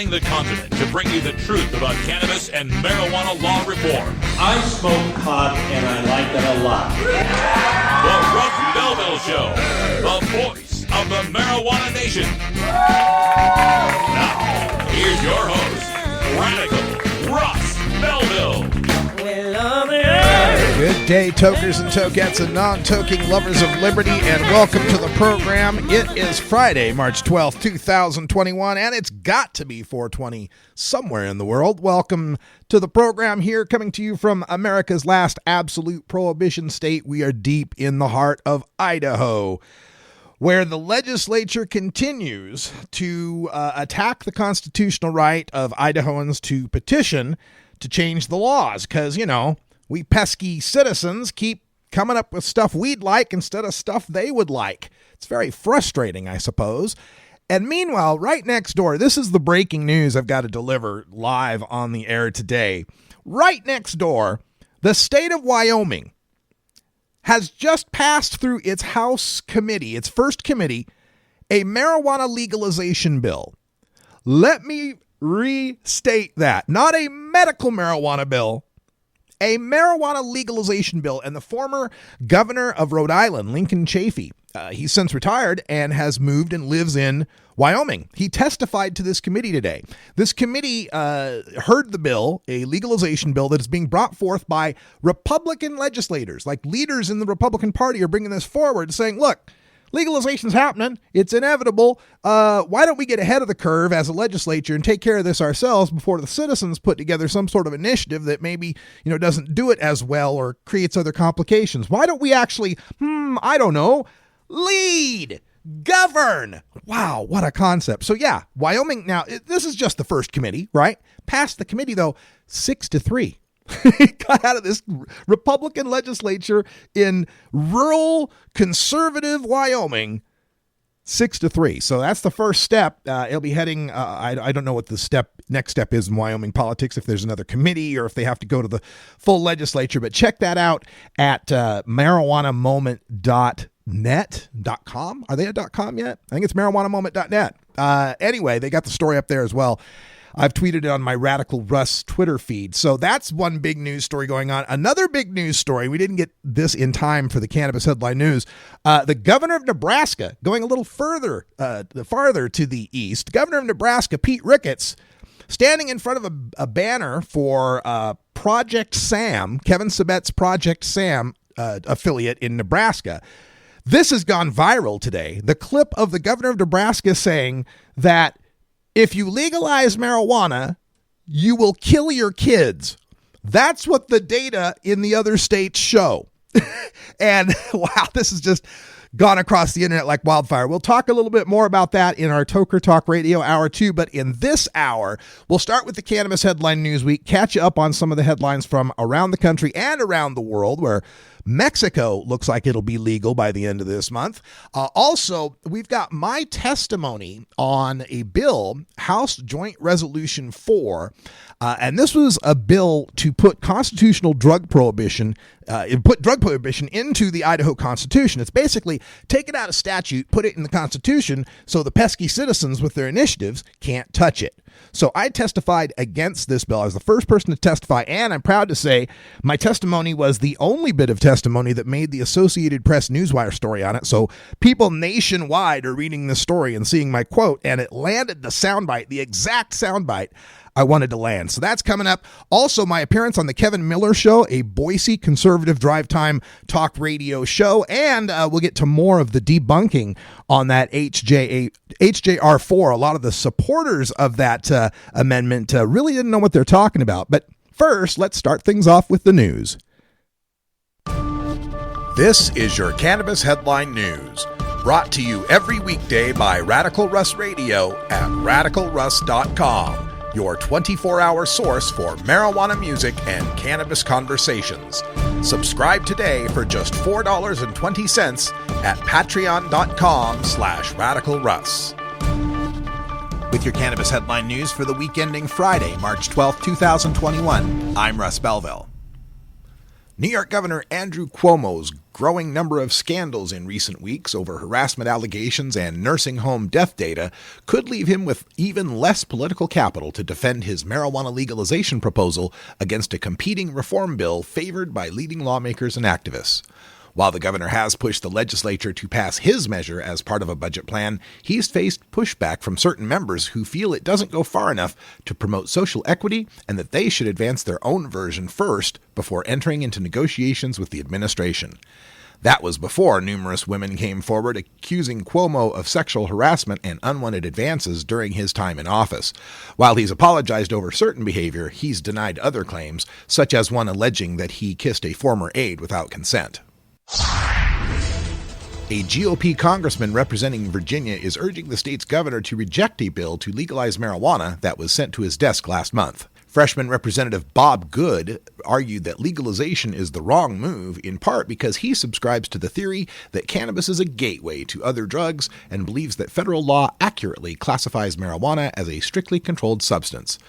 spanning the continent to bring you the truth about cannabis and marijuana law reform. I smoke pot and I like it a lot. The Russ Belville Show, the voice of the marijuana nation. Now, here's your host, Radical Russ Belville. Good day, tokers and tokettes and non-toking lovers of liberty, and welcome to the program. It is Friday, March 12th, 2021, and it's got to be 420 somewhere in the world. Welcome to the program here, coming to you from America's last absolute prohibition state. We are deep in the heart of Idaho, where the legislature continues to attack the constitutional right of Idahoans to petition to change the laws, because, you know, we pesky citizens keep coming up with stuff we'd like instead of stuff they would like. It's very frustrating, I suppose. And meanwhile, right next door, this is the breaking news I've got to deliver live on the air today. Right next door, the state of Wyoming has just passed through its House committee, its first committee, a marijuana legalization bill. Let me restate that. Not a medical marijuana bill, a marijuana legalization bill. And the former governor of Rhode Island, Lincoln Chafee, he's since retired and has moved and lives in Wyoming. He testified to this committee today. This committee heard the bill, a legalization bill that is being brought forth by Republican legislators, like leaders in the Republican Party are bringing this forward, saying, look, legalization's happening. It's inevitable. Why don't we get ahead of the curve as a legislature and take care of this ourselves before the citizens put together some sort of initiative that maybe, you know, doesn't do it as well or creates other complications? Why don't we actually, I don't know, lead, govern? Wow, what a concept. So yeah, Wyoming, now this is just the first committee, right? Passed the committee though, 6-3. Got out of this Republican legislature in rural conservative Wyoming, 6-3. So that's the first step. It'll be heading, I don't know what the next step is in Wyoming politics, if there's another committee or if they have to go to the full legislature, but check that out at marijuanamoment.net.com. Are they at .com yet? I think it's marijuanamoment.net. Anyway, they got the story up there as well. I've tweeted it on my Radical Russ Twitter feed. So that's one big news story going on. Another big news story, we didn't get this in time for the Cannabis Headline News. The governor of Nebraska, going a little farther to the east, governor of Nebraska, Pete Ricketts, standing in front of a banner for Project Sam, Kevin Sabet's Project Sam affiliate in Nebraska. This has gone viral today. The clip of the governor of Nebraska saying that if you legalize marijuana, you will kill your kids. That's what the data in the other states show. And wow, this has just gone across the internet like wildfire. We'll talk a little bit more about that in our Toker Talk Radio Hour 2, but in this hour, we'll start with the Cannabis Headline News Week, catch you up on some of the headlines from around the country and around the world, where Mexico looks like it'll be legal by the end of this month. Also, we've got my testimony on a bill, House Joint Resolution 4, and this was a bill to put constitutional drug prohibition, into the Idaho Constitution. It's basically take it out of statute, put it in the Constitution, so the pesky citizens with their initiatives can't touch it. So I testified against this bill. I was the first person to testify, and I'm proud to say my testimony was the only bit of testimony that made the Associated Press Newswire story on it. So people nationwide are reading this story and seeing my quote, and it landed the soundbite, the exact soundbite I wanted to land. So that's coming up. Also, my appearance on the Kevin Miller Show, a Boise conservative drive time talk radio show. And we'll get to more of the debunking on that HJR4. A lot of the supporters of that amendment really didn't know what they're talking about. But first, let's start things off with the news. This is your Cannabis Headline News, brought to you every weekday by Radical Russ Radio at radicalruss.com. Your 24-hour source for marijuana music and cannabis conversations. Subscribe today for just $4.20 at patreon.com/radicalruss. With your Cannabis Headline News for the week ending Friday, March 12, 2021, I'm Russ Belville. New York Governor Andrew Cuomo's growing number of scandals in recent weeks over harassment allegations and nursing home death data could leave him with even less political capital to defend his marijuana legalization proposal against a competing reform bill favored by leading lawmakers and activists. While the governor has pushed the legislature to pass his measure as part of a budget plan, he's faced pushback from certain members who feel it doesn't go far enough to promote social equity and that they should advance their own version first before entering into negotiations with the administration. That was before numerous women came forward accusing Cuomo of sexual harassment and unwanted advances during his time in office. While he's apologized over certain behavior, he's denied other claims, such as one alleging that he kissed a former aide without consent. A GOP congressman representing Virginia is urging the state's governor to reject a bill to legalize marijuana that was sent to his desk last month. Freshman Representative Bob Good argued that legalization is the wrong move, in part because he subscribes to the theory that cannabis is a gateway to other drugs and believes that federal law accurately classifies marijuana as a strictly controlled substance.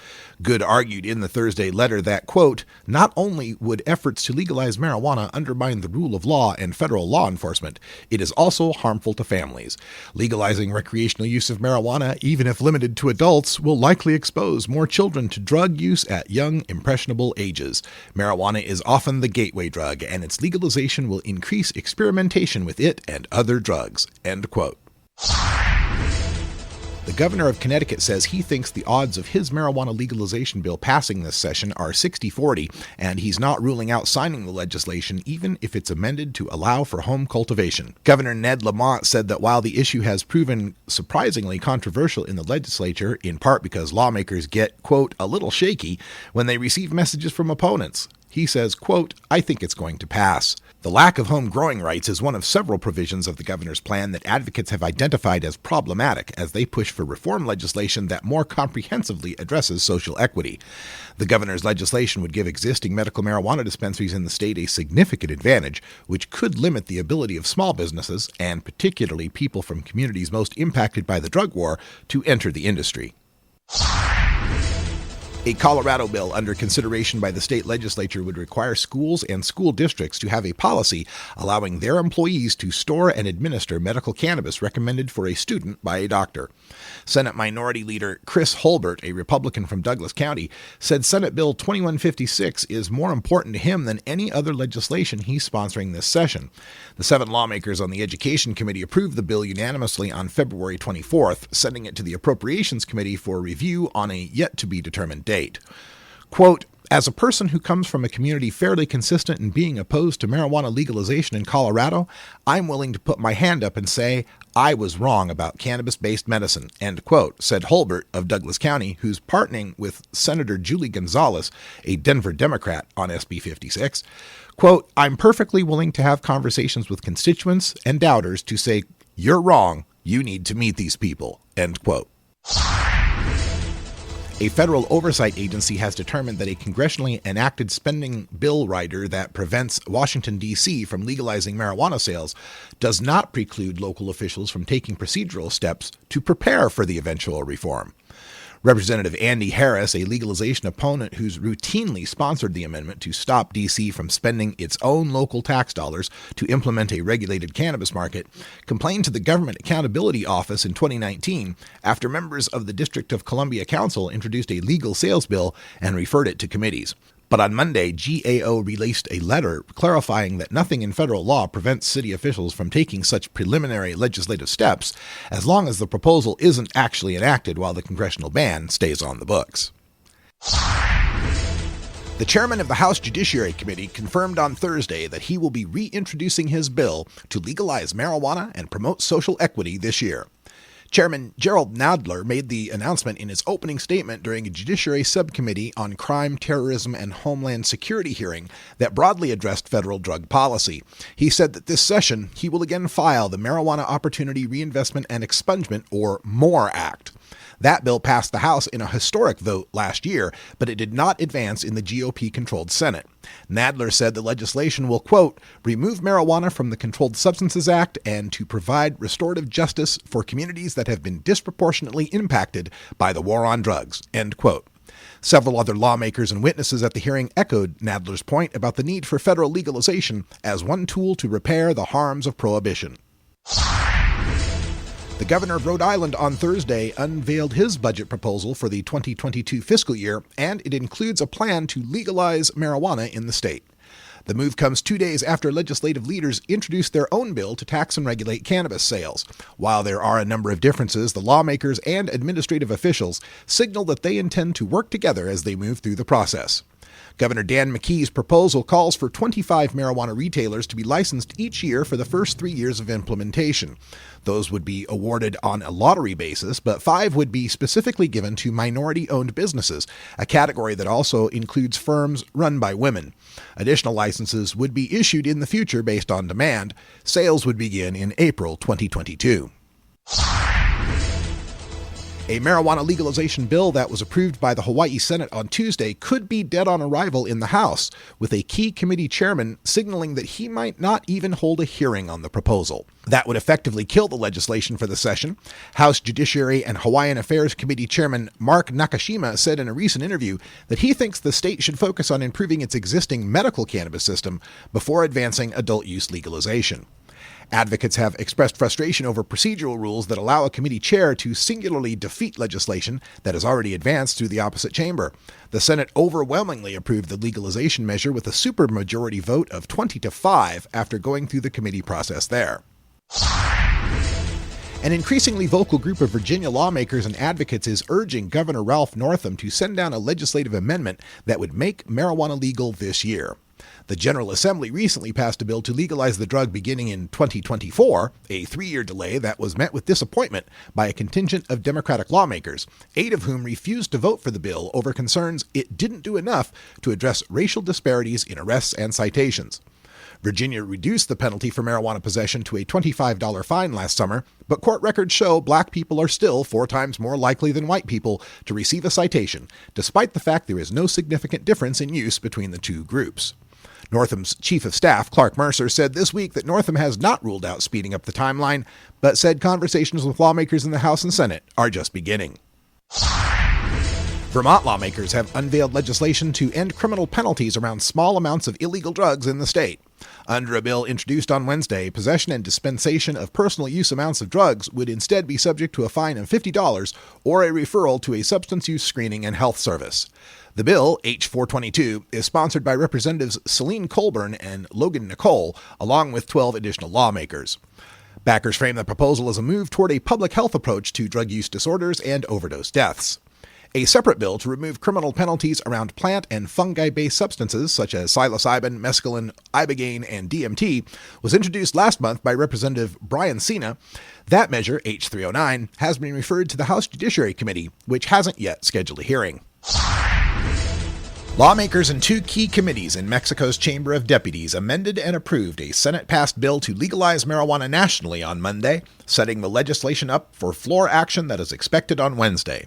Good argued in the Thursday letter that, quote, not only would efforts to legalize marijuana undermine the rule of law and federal law enforcement, it is also harmful to families. Legalizing recreational use of marijuana, even if limited to adults, will likely expose more children to drug use at young, impressionable ages. Marijuana is often the gateway drug, and its legalization will increase experimentation with it and other drugs. End quote. The governor of Connecticut says he thinks the odds of his marijuana legalization bill passing this session are 60-40, and he's not ruling out signing the legislation even if it's amended to allow for home cultivation. Governor Ned Lamont said that while the issue has proven surprisingly controversial in the legislature, in part because lawmakers get, quote, a little shaky when they receive messages from opponents, he says, quote, I think it's going to pass. The lack of home growing rights is one of several provisions of the governor's plan that advocates have identified as problematic as they push for reform legislation that more comprehensively addresses social equity. The governor's legislation would give existing medical marijuana dispensaries in the state a significant advantage, which could limit the ability of small businesses, and particularly people from communities most impacted by the drug war, to enter the industry. A Colorado bill under consideration by the state legislature would require schools and school districts to have a policy allowing their employees to store and administer medical cannabis recommended for a student by a doctor. Senate Minority Leader Chris Holbert, a Republican from Douglas County, said Senate Bill 2156 is more important to him than any other legislation he's sponsoring this session. The 7 lawmakers on the Education Committee approved the bill unanimously on February 24th, sending it to the Appropriations Committee for review on a yet-to-be-determined date. Quote, as a person who comes from a community fairly consistent in being opposed to marijuana legalization in Colorado, I'm willing to put my hand up and say, I was wrong about cannabis-based medicine, end quote, said Holbert of Douglas County, who's partnering with Senator Julie Gonzalez, a Denver Democrat, on SB 56. Quote, I'm perfectly willing to have conversations with constituents and doubters to say, you're wrong, you need to meet these people, end quote. A federal oversight agency has determined that a congressionally enacted spending bill rider that prevents Washington, D.C. from legalizing marijuana sales does not preclude local officials from taking procedural steps to prepare for the eventual reform. Representative Andy Harris, a legalization opponent who's routinely sponsored the amendment to stop D.C. from spending its own local tax dollars to implement a regulated cannabis market, complained to the Government Accountability Office in 2019 after members of the District of Columbia Council introduced a legal sales bill and referred it to committees. But on Monday, GAO released a letter clarifying that nothing in federal law prevents city officials from taking such preliminary legislative steps as long as the proposal isn't actually enacted while the congressional ban stays on the books. The chairman of the House Judiciary Committee confirmed on Thursday that he will be reintroducing his bill to legalize marijuana and promote social equity this year. Chairman Gerald Nadler made the announcement in his opening statement during a Judiciary Subcommittee on Crime, Terrorism, and Homeland Security hearing that broadly addressed federal drug policy. He said that this session he will again file the Marijuana Opportunity Reinvestment and Expungement, or MORE Act. That bill passed the House in a historic vote last year, but it did not advance in the GOP-controlled Senate. Nadler said the legislation will, quote, remove marijuana from the Controlled Substances Act and to provide restorative justice for communities that have been disproportionately impacted by the war on drugs, end quote. Several other lawmakers and witnesses at the hearing echoed Nadler's point about the need for federal legalization as one tool to repair the harms of prohibition. The governor of Rhode Island on Thursday unveiled his budget proposal for the 2022 fiscal year, and it includes a plan to legalize marijuana in the state. The move comes 2 days after legislative leaders introduced their own bill to tax and regulate cannabis sales. While there are a number of differences, the lawmakers and administrative officials signal that they intend to work together as they move through the process. Governor Dan McKee's proposal calls for 25 marijuana retailers to be licensed each year for the first 3 years of implementation. Those would be awarded on a lottery basis, but 5 would be specifically given to minority-owned businesses, a category that also includes firms run by women. Additional licenses would be issued in the future based on demand. Sales would begin in April 2022. A marijuana legalization bill that was approved by the Hawaii Senate on Tuesday could be dead on arrival in the House, with a key committee chairman signaling that he might not even hold a hearing on the proposal. That would effectively kill the legislation for the session. House Judiciary and Hawaiian Affairs Committee Chairman Mark Nakashima said in a recent interview that he thinks the state should focus on improving its existing medical cannabis system before advancing adult use legalization. Advocates have expressed frustration over procedural rules that allow a committee chair to singularly defeat legislation that has already advanced through the opposite chamber. The Senate overwhelmingly approved the legalization measure with a supermajority vote of 20-5 after going through the committee process there. An increasingly vocal group of Virginia lawmakers and advocates is urging Governor Ralph Northam to send down a legislative amendment that would make marijuana legal this year. The General Assembly recently passed a bill to legalize the drug beginning in 2024, a 3-year delay that was met with disappointment by a contingent of Democratic lawmakers, 8 of whom refused to vote for the bill over concerns it didn't do enough to address racial disparities in arrests and citations. Virginia reduced the penalty for marijuana possession to a $25 fine last summer, but court records show black people are still 4 times more likely than white people to receive a citation, despite the fact there is no significant difference in use between the two groups. Northam's chief of staff, Clark Mercer, said this week that Northam has not ruled out speeding up the timeline, but said conversations with lawmakers in the House and Senate are just beginning. Vermont lawmakers have unveiled legislation to end criminal penalties around small amounts of illegal drugs in the state. Under a bill introduced on Wednesday, possession and dispensation of personal use amounts of drugs would instead be subject to a fine of $50 or a referral to a substance use screening and health service. The bill, H-422, is sponsored by Representatives Celine Colburn and Logan Nicole, along with 12 additional lawmakers. Backers frame the proposal as a move toward a public health approach to drug use disorders and overdose deaths. A separate bill to remove criminal penalties around plant and fungi-based substances such as psilocybin, mescaline, ibogaine, and DMT was introduced last month by Representative Brian Cena. That measure, H-309, has been referred to the House Judiciary Committee, which hasn't yet scheduled a hearing. Lawmakers in 2 key committees in Mexico's Chamber of Deputies amended and approved a Senate-passed bill to legalize marijuana nationally on Monday, setting the legislation up for floor action that is expected on Wednesday.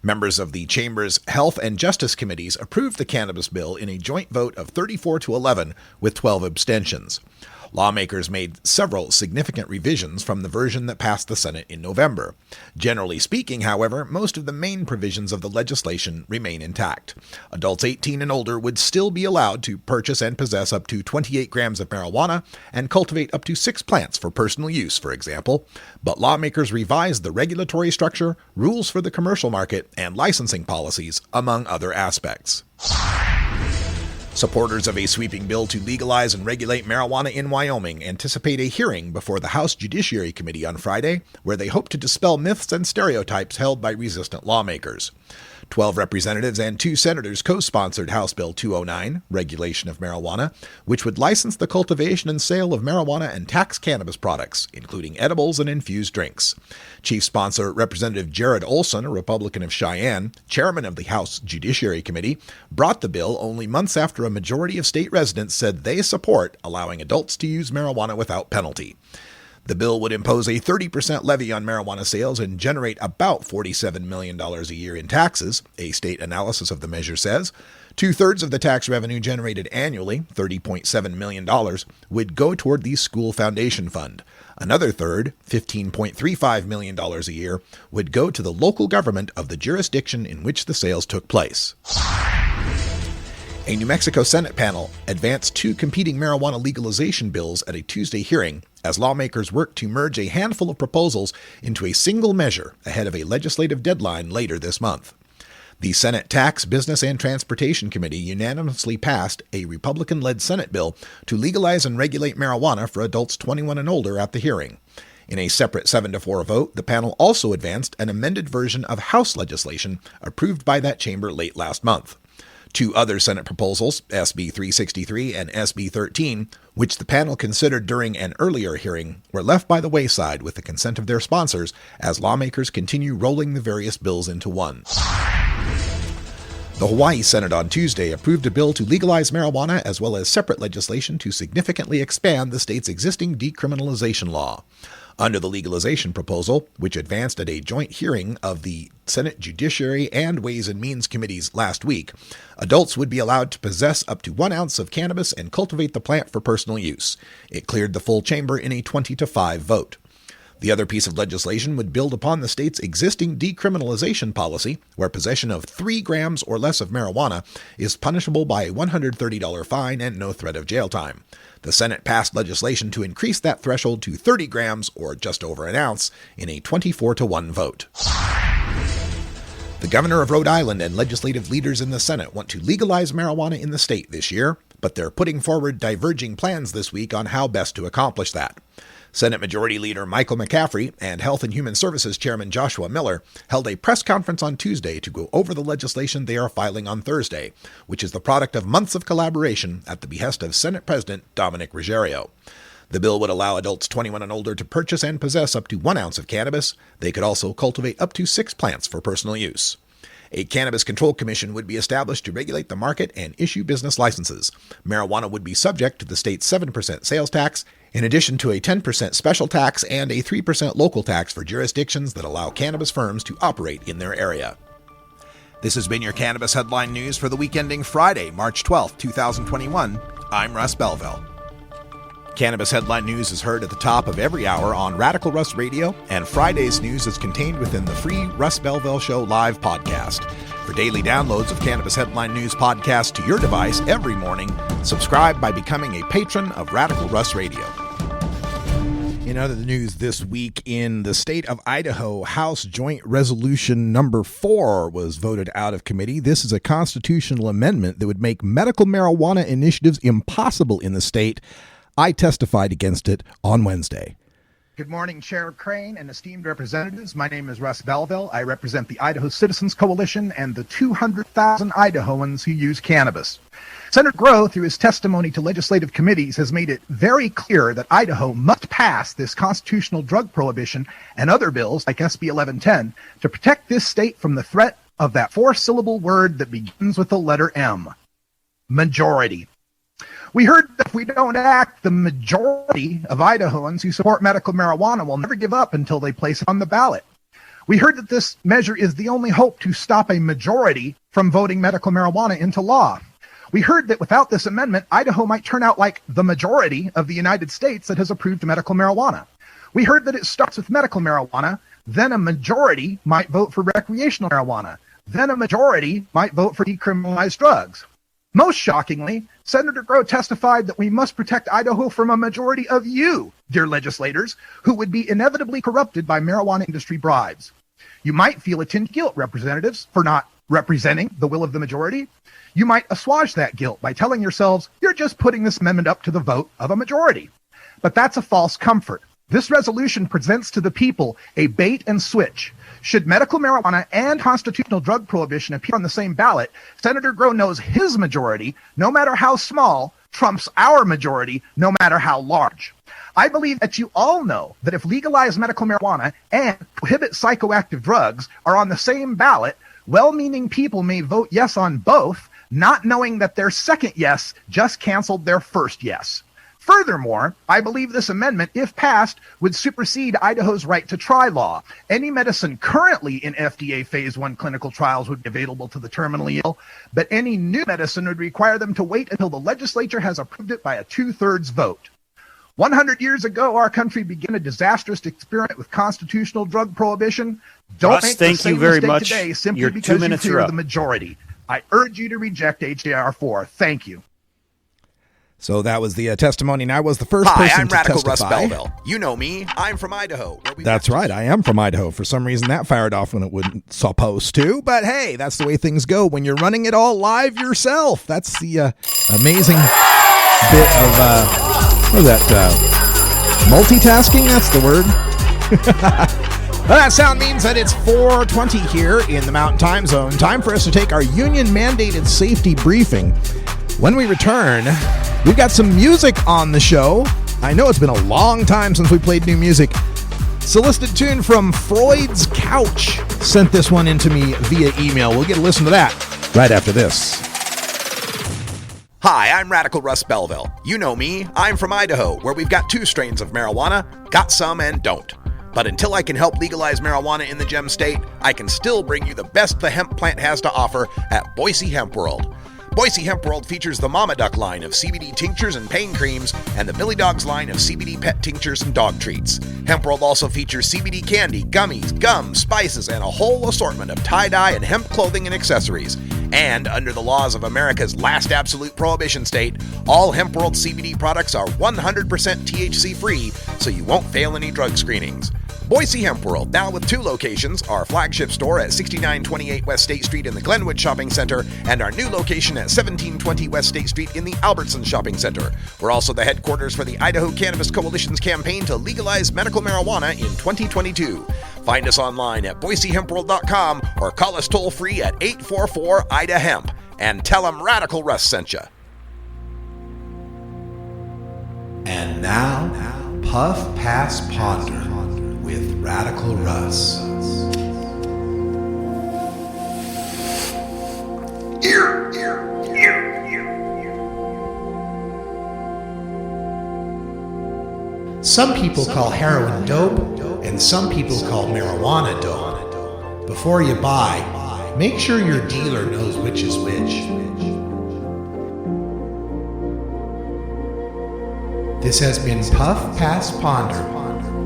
Members of the Chamber's Health and Justice Committees approved the cannabis bill in a joint vote of 34-11 with 12 abstentions. Lawmakers made several significant revisions from the version that passed the Senate in November. Generally speaking, however, most of the main provisions of the legislation remain intact. Adults 18 and older would still be allowed to purchase and possess up to 28 grams of marijuana and cultivate up to 6 plants for personal use, for example. But lawmakers revised the regulatory structure, rules for the commercial market, and licensing policies, among other aspects. Supporters of a sweeping bill to legalize and regulate marijuana in Wyoming anticipate a hearing before the House Judiciary Committee on Friday, where they hope to dispel myths and stereotypes held by resistant lawmakers. 12 representatives and 2 senators co-sponsored House Bill 209, Regulation of Marijuana, which would license the cultivation and sale of marijuana and tax cannabis products, including edibles and infused drinks. Chief sponsor Representative Jared Olson, a Republican of Cheyenne, chairman of the House Judiciary Committee, brought the bill only months after a majority of state residents said they support allowing adults to use marijuana without penalty. The bill would impose a 30% levy on marijuana sales and generate about $47 million a year in taxes, a state analysis of the measure says. 2/3 of the tax revenue generated annually, $30.7 million, would go toward the School Foundation Fund. Another third, $15.35 million a year, would go to the local government of the jurisdiction in which the sales took place. A New Mexico Senate panel advanced two competing marijuana legalization bills at a Tuesday hearing as lawmakers work to merge a handful of proposals into a single measure ahead of a legislative deadline later this month. The Senate Tax, Business, and Transportation Committee unanimously passed a Republican-led Senate bill to legalize and regulate marijuana for adults 21 and older at the hearing. In a separate 7-4 vote, the panel also advanced an amended version of House legislation approved by that chamber late last month. Two other Senate proposals, SB 363 and SB 13, which the panel considered during an earlier hearing, were left by the wayside with the consent of their sponsors as lawmakers continue rolling the various bills into one. The Hawaii Senate on Tuesday approved a bill to legalize marijuana as well as separate legislation to significantly expand the state's existing decriminalization law. Under the legalization proposal, which advanced at a joint hearing of the Senate Judiciary and Ways and Means Committees last week, adults would be allowed to possess up to 1 ounce of cannabis and cultivate the plant for personal use. It cleared the full chamber in a 20-5 vote. The other piece of legislation would build upon the state's existing decriminalization policy, where possession of 3 grams or less of marijuana is punishable by a $130 fine and no threat of jail time. The Senate passed legislation to increase that threshold to 30 grams, or just over an ounce, in a 24-1 vote. The governor of Rhode Island and legislative leaders in the Senate want to legalize marijuana in the state this year, but they're putting forward diverging plans this week on how best to accomplish that. Senate Majority Leader Michael McCaffrey and Health and Human Services Chairman Joshua Miller held a press conference on Tuesday to go over the legislation they are filing on Thursday, which is the product of months of collaboration at the behest of Senate President Dominic Ruggerio. The bill would allow adults 21 and older to purchase and possess up to 1 ounce of cannabis. They could also cultivate up to 6 plants for personal use. A Cannabis Control Commission would be established to regulate the market and issue business licenses. Marijuana would be subject to the state's 7% sales tax, in addition to a 10% special tax and a 3% local tax for jurisdictions that allow cannabis firms to operate in their area. This has been your Cannabis Headline News for the week ending Friday, March 12, 2021. I'm Russ Belville. Cannabis Headline News is heard at the top of every hour on Radical Russ Radio, and Friday's news is contained within the free Russ Belville Show live podcast. For daily downloads of Cannabis Headline News podcast to your device every morning, subscribe by becoming a patron of Radical Russ Radio. In other news this week, in the state of Idaho, House Joint Resolution number 4 was voted out of committee. This is a constitutional amendment that would make medical marijuana initiatives impossible in the state. I testified against it on Wednesday. Good morning, Chair Crane and esteemed representatives. My name is Russ Belville. I represent the Idaho Citizens Coalition and the 200,000 Idahoans who use cannabis. Senator Groh, through his testimony to legislative committees, has made it very clear that Idaho must pass this constitutional drug prohibition and other bills like SB 1110 to protect this state from the threat of that 4-syllable word that begins with the letter M. Majority. We heard that if we don't act, the majority of Idahoans who support medical marijuana will never give up until they place it on the ballot. We heard that this measure is the only hope to stop a majority from voting medical marijuana into law. We heard that without this amendment, Idaho might turn out like the majority of the United States that has approved medical marijuana. We heard that it starts with medical marijuana, then a majority might vote for recreational marijuana, then a majority might vote for decriminalized drugs. Most shockingly, Senator Groh testified that we must protect Idaho from a majority of you, dear legislators, who would be inevitably corrupted by marijuana industry bribes. You might feel a tinge of guilt, representatives, for not representing the will of the majority. You might assuage that guilt by telling yourselves you're just putting this amendment up to the vote of a majority. But that's a false comfort. This resolution presents to the people a bait and switch. Should medical marijuana and constitutional drug prohibition appear on the same ballot, Senator Groh knows his majority, no matter how small, trumps our majority, no matter how large. I believe that you all know that if legalized medical marijuana and prohibit psychoactive drugs are on the same ballot, well-meaning people may vote yes on both, not knowing that their second yes just canceled their first yes. Furthermore, I believe this amendment, if passed, would supersede Idaho's right to try law. Any medicine currently in FDA Phase 1 clinical trials would be available to the terminally ill, but any new medicine would require them to wait until the legislature has approved it by a 2/3 vote. 100 years ago, our country began a disastrous experiment with constitutional drug prohibition. Don't Russ, make the thank same you very mistake much. today simply Your 2 because you minutes are fear up. the majority. I urge you to reject H.R. 4. Thank you. So that was the testimony, and I was the first Hi, person I'm to Radical testify. Russ Belville. You know me. I'm from Idaho. That's right. I am from Idaho. For some reason, that fired off when it wasn't supposed to. But hey, that's the way things go when you're running it all live yourself. That's the amazing bit of, what is that, multitasking? That's the word. Well, that sound means that it's 4:20 here in the Mountain Time Zone. Time for us to take our union-mandated safety briefing. When we return, we've got some music on the show. I know it's been a long time since we played new music. Solicited tune from Freud's Couch sent this one into me via email. We'll get a listen to that right after this. Hi, I'm Radical Russ Belville. You know me. I'm from Idaho, where we've got 2 strains of marijuana, got some and don't. But until I can help legalize marijuana in the Gem State, I can still bring you the best the hemp plant has to offer at Boise Hemp World. Boise Hemp World features the Mama Duck line of CBD tinctures and pain creams and the Billy Dogs line of CBD pet tinctures and dog treats. Hemp World also features CBD candy, gummies, gum, spices, and a whole assortment of tie-dye and hemp clothing and accessories. And under the laws of America's last absolute prohibition state, all Hemp World CBD products are 100% THC free, so you won't fail any drug screenings. Boise Hemp World, now with 2 locations, our flagship store at 6928 West State Street in the Glenwood Shopping Center, and our new location at 1720 West State Street in the Albertson Shopping Center. We're also the headquarters for the Idaho Cannabis Coalition's campaign to legalize medical marijuana in 2022. Find us online at boisehempworld.com or call us toll-free at 844-IDA-HEMP and tell them Radical Russ sent you. And now, Puff Pass Ponder with Radical Russ. Some people call heroin dope, and some people call marijuana dope. Before you buy, make sure your dealer knows which is which. This has been Puff Pass Ponder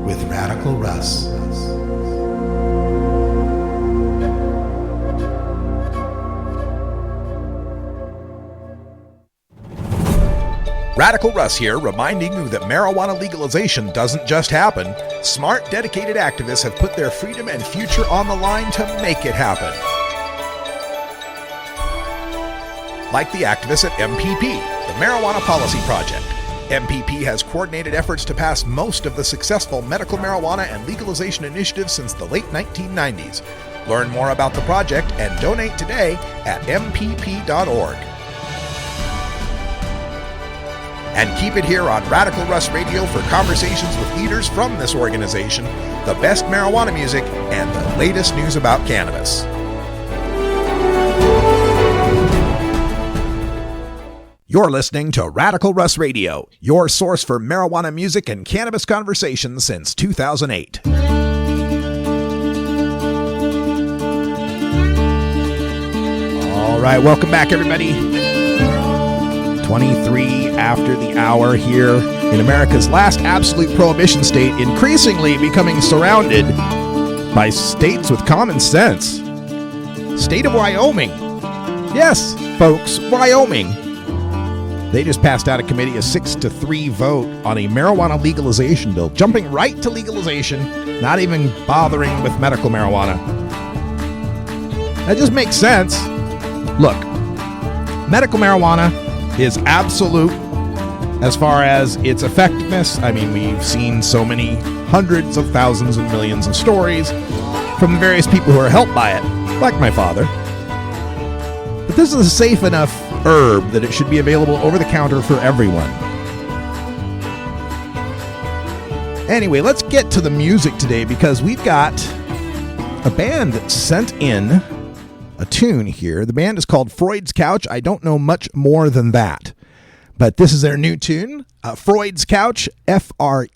with Radical Russ. Radical Russ here, reminding you that marijuana legalization doesn't just happen. Smart, dedicated activists have put their freedom and future on the line to make it happen. Like the activists at MPP, the Marijuana Policy Project. MPP has coordinated efforts to pass most of the successful medical marijuana and legalization initiatives since the late 1990s. Learn more about the project and donate today at mpp.org. And keep it here on Radical Russ Radio for conversations with leaders from this organization, the best marijuana music, and the latest news about cannabis. You're listening to Radical Russ Radio, your source for marijuana music and cannabis conversations since 2008. All right, welcome back, everybody. 23 after the hour here in America's last absolute prohibition state, increasingly becoming surrounded by states with common sense. State of Wyoming. Yes, folks, Wyoming. They just passed out a committee a 6-3 vote on a marijuana legalization bill, jumping right to legalization, not even bothering with medical marijuana. That just makes sense. Look, medical marijuana is absolute as far as its effectiveness. I mean, we've seen so many hundreds of thousands and millions of stories from the various people who are helped by it, like my father. But this is a safe enough herb that it should be available over the counter for everyone. Anyway, let's get to the music today because we've got a band that sent in a tune here. The band is called Freud's Couch. I don't know much more than that. But this is their new tune, Freud's Couch, Freudz,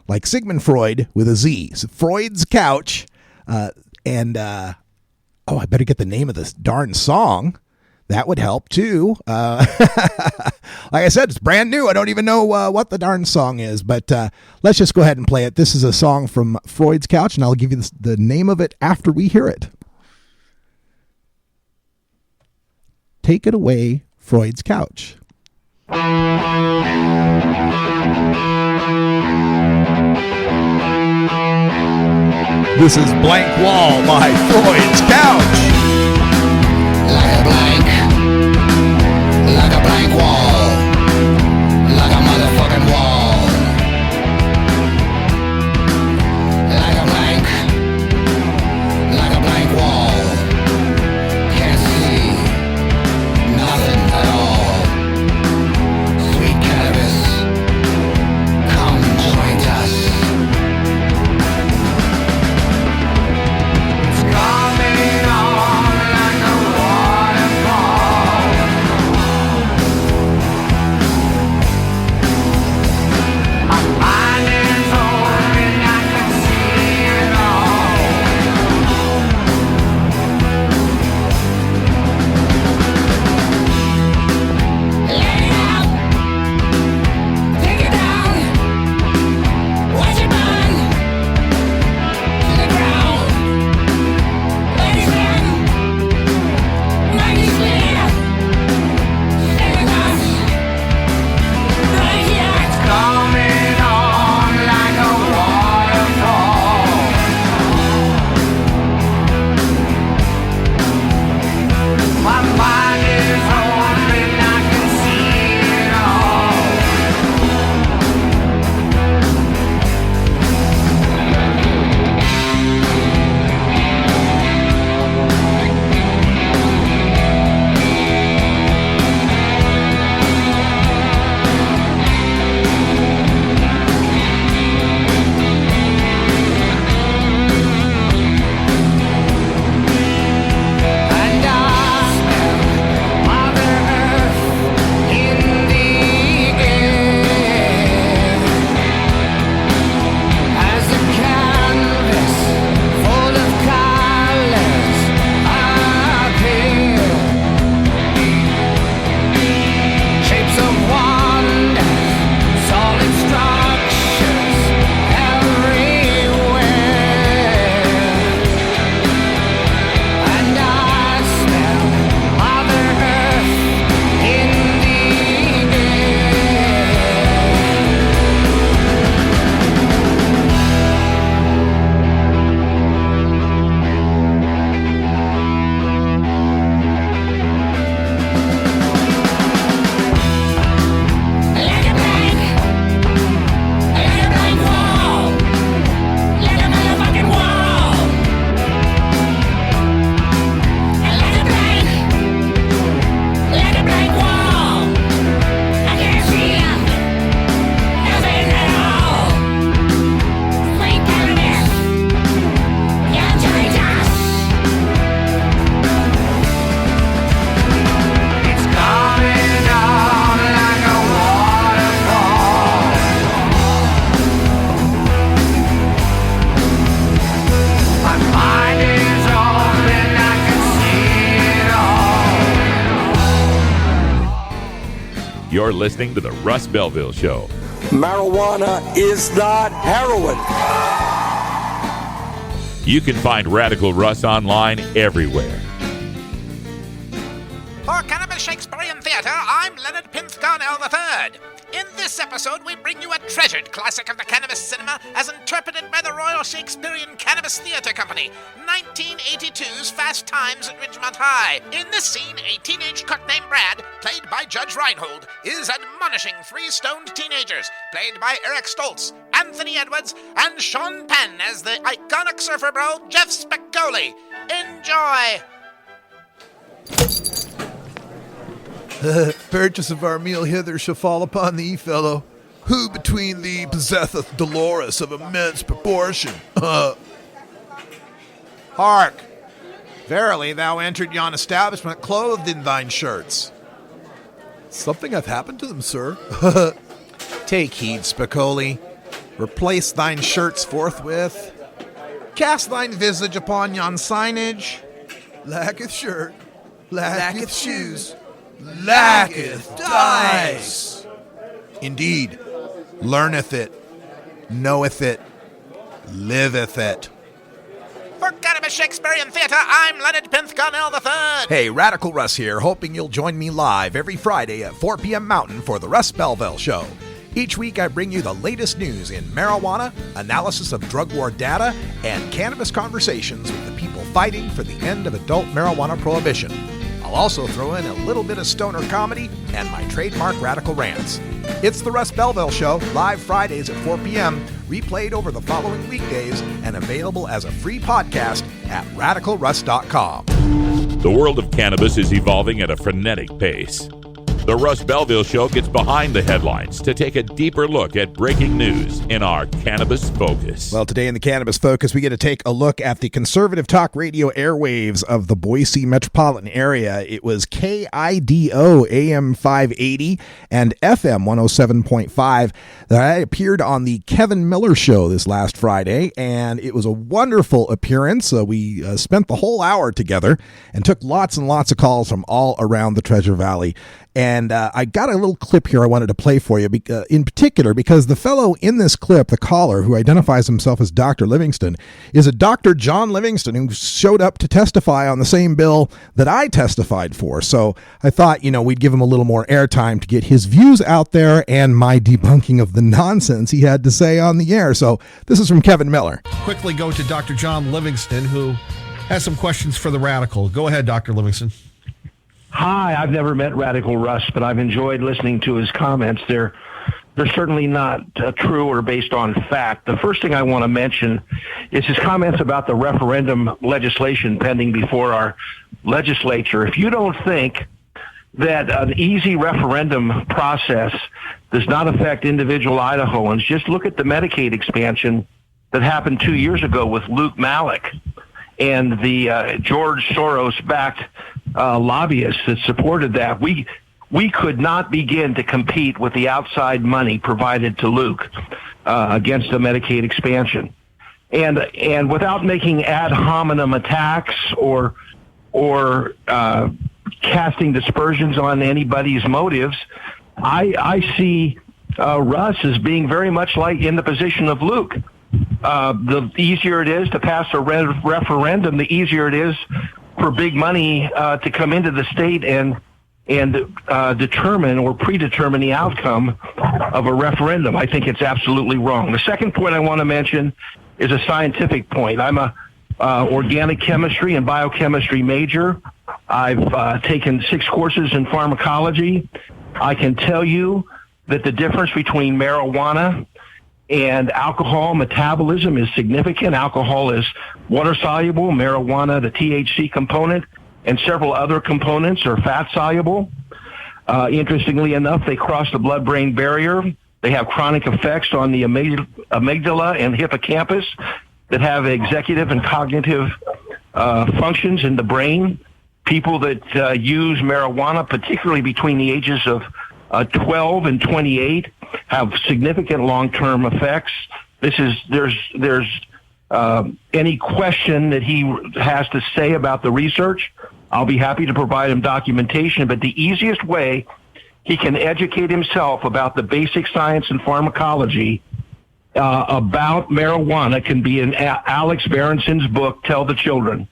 like Sigmund Freud with a Z. So Freud's Couch, I better get the name of this darn song. That would help too. Like I said, it's brand new. I don't even know what the darn song is, but let's just go ahead and play it. This is a song from Freud's Couch, and I'll give you the name of it after we hear it. Take it away, Freud's Couch. This is Blank Wall by Freud's Couch. Like a blank wall, like a motherfucking wall, like a blank wall, can't see nothing at all. Sweet cannabis, come join us. It's coming on like a waterfall. Mine is open, I can see it all. Let it out, take it down, watch it burn to the ground. Let it in, make it clear. Stay with us, right here. It's coming on like a waterfall. My mind is open, I can see it all. And I smell Mother Earth in the air as a canvas full of colors appear. Shapes of wonder, solid structures everywhere. And I smell Mother Earth in the like a blank wall, like a motherfucking wall. Like a blank wall, I can't see nothing at all. Sweet cannabis, can't join us. It's coming on like a waterfall. My mind is open, I can see it all. You're listening to the Russ Belville Show. Marijuana is not heroin. You can find Radical Russ online everywhere. For Cannabis Shakespearean Theatre, I'm Leonard Pinth-Garnell III. In this episode, we bring you a treasured classic of the cannabis cinema as interpreted by the Royal Shakespearean Cannabis Theatre Company, 1982's Fast Times at Ridgemont High. In this scene, a teenage cook named Brad, played by Judge Reinhold, is admonishing three stoned teenagers, played by Eric Stoltz, Anthony Edwards, and Sean Penn as the iconic surfer bro, Jeff Spicoli. Enjoy! Purchase of our meal hither shall fall upon thee, fellow. Who between thee possesseth Dolores of immense proportion? Hark! Verily thou entered yon establishment clothed in thine shirts. Something hath happened to them, sir. Take heed, Spicoli. Replace thine shirts forthwith. Cast thine visage upon yon signage. Lacketh shirt, lacketh shoes, lacketh dice. Indeed, learneth it, knoweth it, liveth it. For Cannabis Shakespearean Theatre, I'm Leonard Pinthconnell III. Hey, Radical Russ here, hoping you'll join me live every Friday at 4 p.m. Mountain for the Russ Belville Show. Each week I bring you the latest news in marijuana, analysis of drug war data, and cannabis conversations with the people fighting for the end of adult marijuana prohibition. I'll also throw in a little bit of stoner comedy and my trademark radical rants. It's the Russ Belville Show, live Fridays at 4 p.m., replayed over the following weekdays, and available as a free podcast at radicalruss.com. The world of cannabis is evolving at a frenetic pace. The Russ Belville Show gets behind the headlines to take a deeper look at breaking news in our Cannabis Focus. Well, today in the Cannabis Focus, we get to take a look at the conservative talk radio airwaves of the Boise metropolitan area. It was KIDO AM 580 and FM 107.5 that appeared on the Kevin Miller Show this last Friday, and it was a wonderful appearance. We spent the whole hour together and took lots and lots of calls from all around the Treasure Valley. And I got a little clip here I wanted to play for you, in particular, because the fellow in this clip, the caller, who identifies himself as Dr. Livingston, is a Dr. John Livingston who showed up to testify on the same bill that I testified for. So I thought, we'd give him a little more airtime to get his views out there and my debunking of the nonsense he had to say on the air. So this is from Kevin Miller. Quickly go to Dr. John Livingston, who has some questions for the Radical. Go ahead, Dr. Livingston. Hi, I've never met Radical Russ, but I've enjoyed listening to his comments. They're certainly not true or based on fact. The first thing I want to mention is his comments about the referendum legislation pending before our legislature. If you don't think that an easy referendum process does not affect individual Idahoans, just look at the Medicaid expansion that happened 2 years ago with Luke Malik and the George Soros-backed lobbyists that supported that. We could not begin to compete with the outside money provided to Luke against the Medicaid expansion, and without making ad hominem attacks or casting dispersions on anybody's motives, I see Russ as being very much like in the position of Luke. The easier it is to pass a referendum, the easier it is for big money to come into the state and determine or predetermine the outcome of a referendum. I think it's absolutely wrong. The second point I want to mention is a scientific point. I'm a organic chemistry and biochemistry major. I've taken 6 courses in pharmacology. I can tell you that the difference between marijuana and alcohol metabolism is significant. Alcohol is water-soluble, marijuana, the THC component, and several other components are fat-soluble. Interestingly enough, they cross the blood-brain barrier. They have chronic effects on the amygdala and hippocampus that have executive and cognitive functions in the brain. People that use marijuana, particularly between the ages of 12 and 28, have significant long-term effects. There's any question that he has to say about the research, I'll be happy to provide him documentation, but the easiest way he can educate himself about the basic science and pharmacology about marijuana can be in Alex Berenson's book, Tell the Children.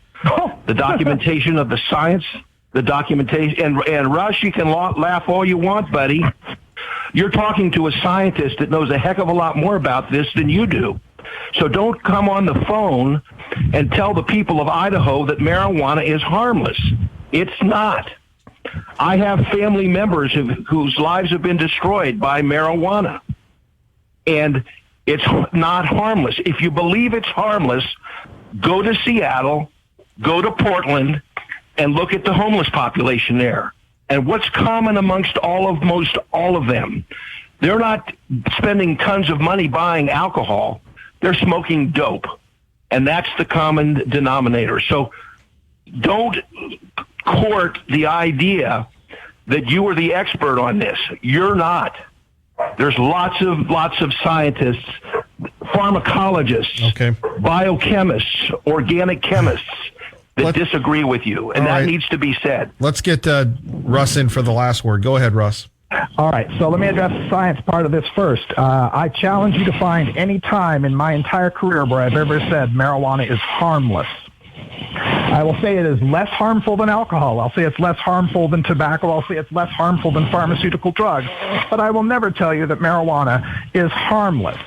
The documentation of the science, the documentation, and Rush, you can laugh all you want, buddy. You're talking to a scientist that knows a heck of a lot more about this than you do. So don't come on the phone and tell the people of Idaho that marijuana is harmless. It's not. I have family members whose lives have been destroyed by marijuana. And it's not harmless. If you believe it's harmless, go to Seattle, go to Portland, and look at the homeless population there. And what's common amongst most all of them? They're not spending tons of money buying alcohol. They're smoking dope. And that's the common denominator. So don't court the idea that you are the expert on this. You're not. There's lots of scientists, pharmacologists, biochemists, organic chemists that disagree with you, and that needs to be said. Let's get Russ in for the last word. Go ahead, Russ. All right, so let me address the science part of this first. I challenge you to find any time in my entire career where I've ever said marijuana is harmless. I will say it is less harmful than alcohol. I'll say it's less harmful than tobacco. I'll say it's less harmful than pharmaceutical drugs. But I will never tell you that marijuana is harmless.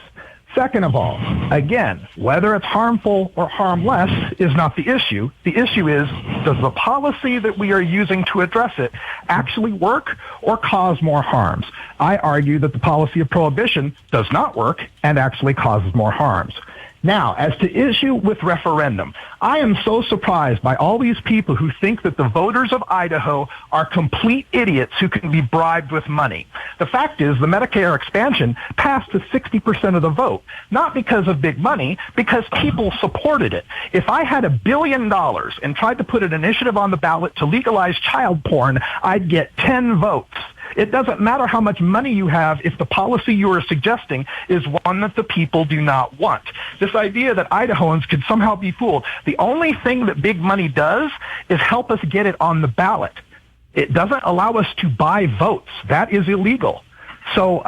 Second of all, again, whether it's harmful or harmless is not the issue. The issue is, does the policy that we are using to address it actually work or cause more harms? I argue that the policy of prohibition does not work and actually causes more harms. Now, as to issue with referendum, I am so surprised by all these people who think that the voters of Idaho are complete idiots who can be bribed with money. The fact is, the Medicare expansion passed to 60% of the vote, not because of big money, because people supported it. If I had $1 billion and tried to put an initiative on the ballot to legalize child porn, I'd get 10 votes. It doesn't matter how much money you have if the policy you are suggesting is one that the people do not want. This idea that Idahoans could somehow be fooled. The only thing that big money does is help us get it on the ballot. It doesn't allow us to buy votes. That is illegal. So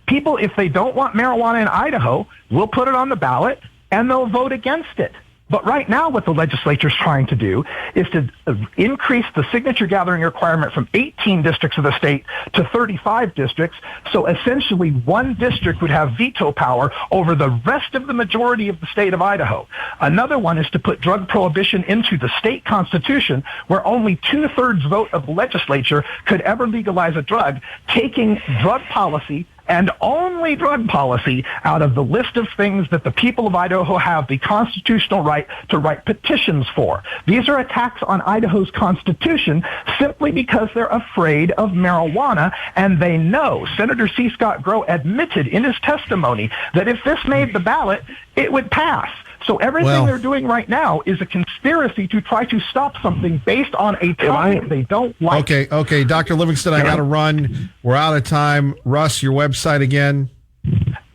people, if they don't want marijuana in Idaho, will put it on the ballot and they'll vote against it. But right now what the legislature is trying to do is to increase the signature gathering requirement from 18 districts of the state to 35 districts. So essentially one district would have veto power over the rest of the majority of the state of Idaho. Another one is to put drug prohibition into the state constitution, where only 2/3 vote of the legislature could ever legalize a drug, taking drug policy and only drug policy out of the list of things that the people of Idaho have the constitutional right to write petitions for. These are attacks on Idaho's constitution simply because they're afraid of marijuana, and they know. Senator C. Scott Grow admitted in his testimony that if this made the ballot, it would pass. So everything they're doing right now is a conspiracy to try to stop something based on a topic they don't like. Okay, Dr. Livingston, I got to run. We're out of time. Russ, your website again?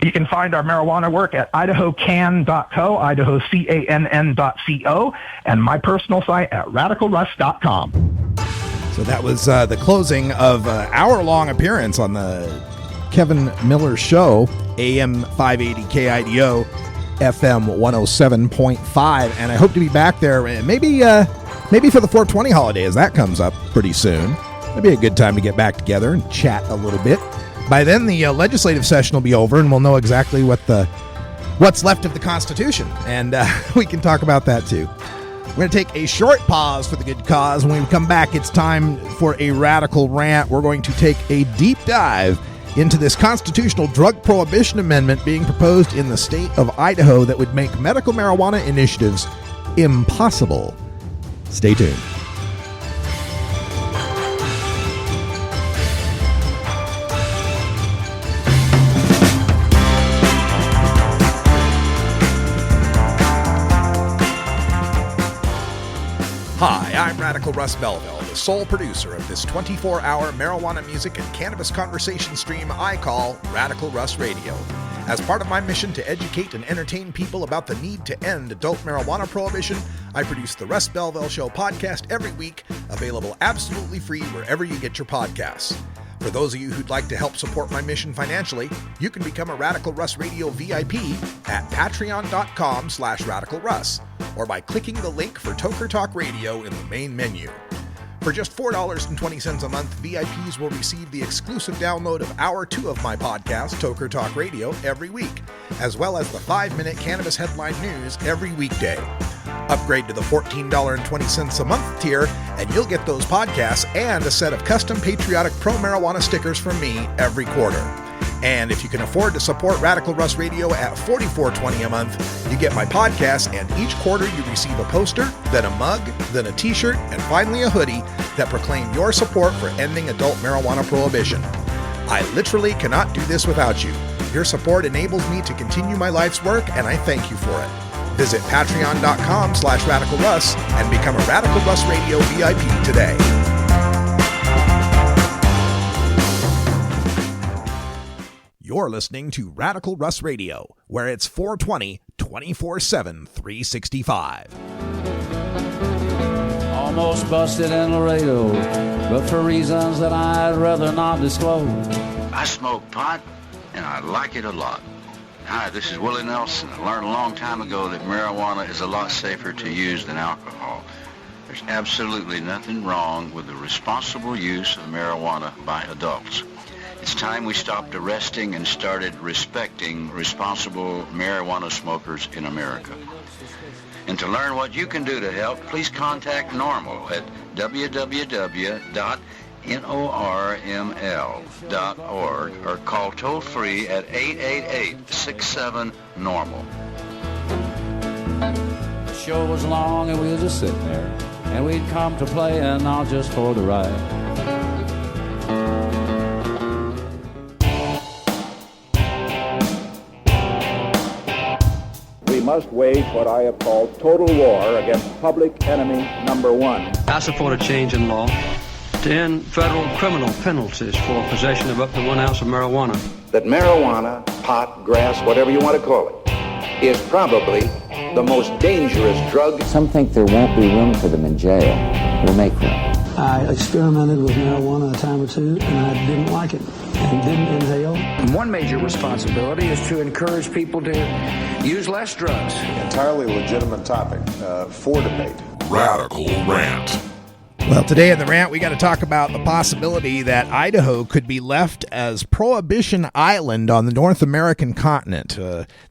You can find our marijuana work at idahocan.co, idahocann.co, and my personal site at radicalruss.com. So that was the closing of an hour-long appearance on the Kevin Miller Show, AM 580 KIDO. FM 107.5, and I hope to be back there maybe for the 420 holiday, as that comes up pretty soon. It'd be a good time to get back together and chat a little bit. By then, the legislative session will be over, and we'll know exactly what's left of the Constitution, and we can talk about that too. We're going to take a short pause for the good cause. When we come back, it's time for a radical rant. We're going to take a deep dive into this constitutional drug prohibition amendment being proposed in the state of Idaho that would make medical marijuana initiatives impossible. Stay tuned. Hi, I'm Radical Russ Belville, the sole producer of this 24-hour marijuana music and cannabis conversation stream I call Radical Russ Radio. As part of my mission to educate and entertain people about the need to end adult marijuana prohibition, I produce the Russ Belville Show podcast every week, available absolutely free wherever you get your podcasts. For those of you who'd like to help support my mission financially, you can become a Radical Russ Radio VIP at patreon.com/radicalruss or by clicking the link for Toker Talk Radio in the main menu. For just $4.20 a month, VIPs will receive the exclusive download of Hour 2 of my podcast, Toker Talk Radio, every week, as well as the 5-minute cannabis headline news every weekday. Upgrade to the $14.20 a month tier, and you'll get those podcasts and a set of custom patriotic pro-marijuana stickers from me every quarter. And if you can afford to support Radical Russ Radio at $44.20 a month, you get my podcast, and each quarter you receive a poster, then a mug, then a t-shirt, and finally a hoodie that proclaim your support for ending adult marijuana prohibition. I literally cannot do this without you. Your support enables me to continue my life's work, and I thank you for it. Visit patreon.com/radicalruss and become a Radical Russ Radio VIP today. You're listening to Radical Russ Radio, where it's 420, 24/7, 365. Almost busted in Laredo, but for reasons that I'd rather not disclose. I smoke pot, and I like it a lot. Hi, this is Willie Nelson. I learned a long time ago that marijuana is a lot safer to use than alcohol. There's absolutely nothing wrong with the responsible use of marijuana by adults. It's time we stopped arresting and started respecting responsible marijuana smokers in America. And to learn what you can do to help, please contact NORML at www.norml.org or call toll-free at 888-67-NORML. The show was long and we were just sitting there, and we'd come to play and not just for the ride. We must wage what I have called total war against public enemy number one. I support a change in law to end federal criminal penalties for possession of up to 1 ounce of marijuana. That marijuana, pot, grass, whatever you want to call it, is probably the most dangerous drug. Some think there won't be room for them in jail. We'll make room. I experimented with marijuana a time or two, and I didn't like it and didn't inhale. And one major responsibility is to encourage people to use less drugs. Entirely legitimate topic for debate. Radical Rant. Well, today in the rant, we got to talk about the possibility that Idaho could be left as Prohibition Island on the North American continent.